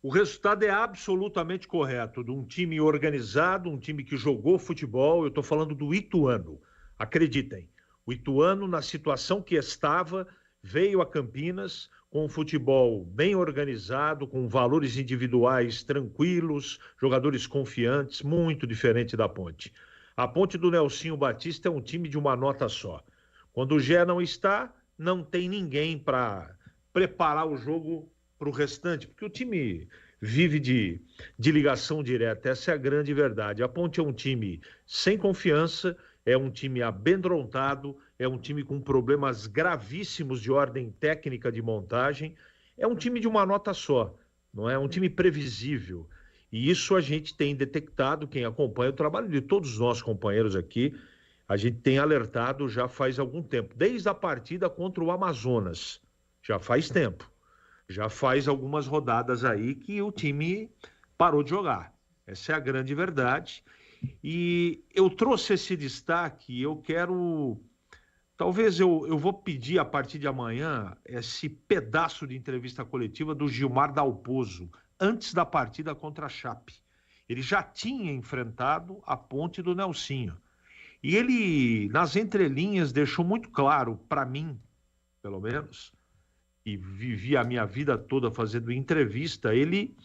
O resultado é absolutamente correto, de um time organizado, um time que jogou futebol. Eu estou falando do Ituano. Acreditem, o Ituano, na situação que estava, veio a Campinas com um futebol bem organizado, com valores individuais tranquilos, jogadores confiantes, muito diferente da Ponte. A Ponte do Nelsinho Batista é um time de uma nota só. Quando o Gé não está, não tem ninguém para preparar o jogo para o restante, porque o time vive de ligação direta, essa é a grande verdade. A Ponte é um time sem confiança, é um time amedrontado, é um time com problemas gravíssimos de ordem técnica de montagem, é um time de uma nota só, não é um time previsível. E isso a gente tem detectado, quem acompanha o trabalho de todos os nossos companheiros aqui, a gente tem alertado já faz algum tempo, desde a partida contra o Amazonas, já faz tempo. Já faz algumas rodadas aí que o time parou de jogar. Essa é a grande verdade. E eu trouxe esse destaque, eu quero... Talvez eu vou pedir a partir de amanhã esse pedaço de entrevista coletiva do Gilmar Dalpozo, antes da partida contra a Chape. Ele já tinha enfrentado a Ponte do Nelsinho. E ele, nas entrelinhas, deixou muito claro, para mim, pelo menos, e vivi a minha vida toda fazendo entrevista, ele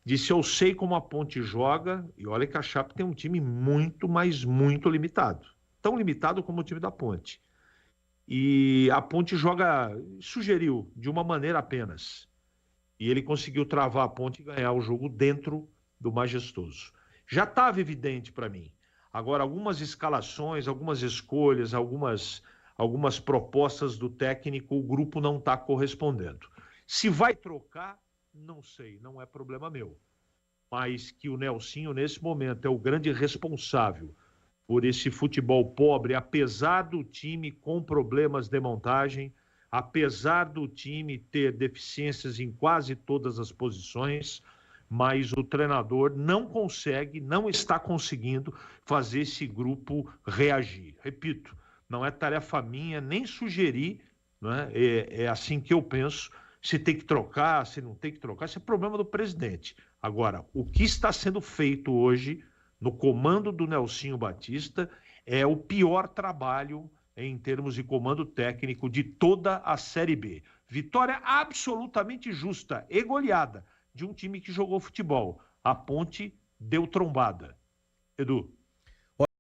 disse: eu sei como a Ponte joga, e olha que a Chape tem um time muito, mas muito limitado. Tão limitado como o time da Ponte. E a Ponte joga, sugeriu, de uma maneira apenas. E ele conseguiu travar a Ponte e ganhar o jogo dentro do Majestoso. Já estava evidente para mim. Agora, algumas escalações, algumas escolhas, algumas propostas do técnico, o grupo não está correspondendo. Se vai trocar, não sei, não é problema meu. Mas que o Nelsinho, nesse momento, é o grande responsável por esse futebol pobre, apesar do time com problemas de montagem, apesar do time ter deficiências em quase todas as posições, mas o treinador não consegue, não está conseguindo fazer esse grupo reagir. Repito, não é tarefa minha nem sugerir, né? É assim que eu penso, se tem que trocar, se não tem que trocar, isso é problema do presidente. Agora, o que está sendo feito hoje no comando do Nelsinho Batista é o pior trabalho em termos de comando técnico de toda a Série B. Vitória absolutamente justa e goleada de um time que jogou futebol. A Ponte deu trombada. Edu.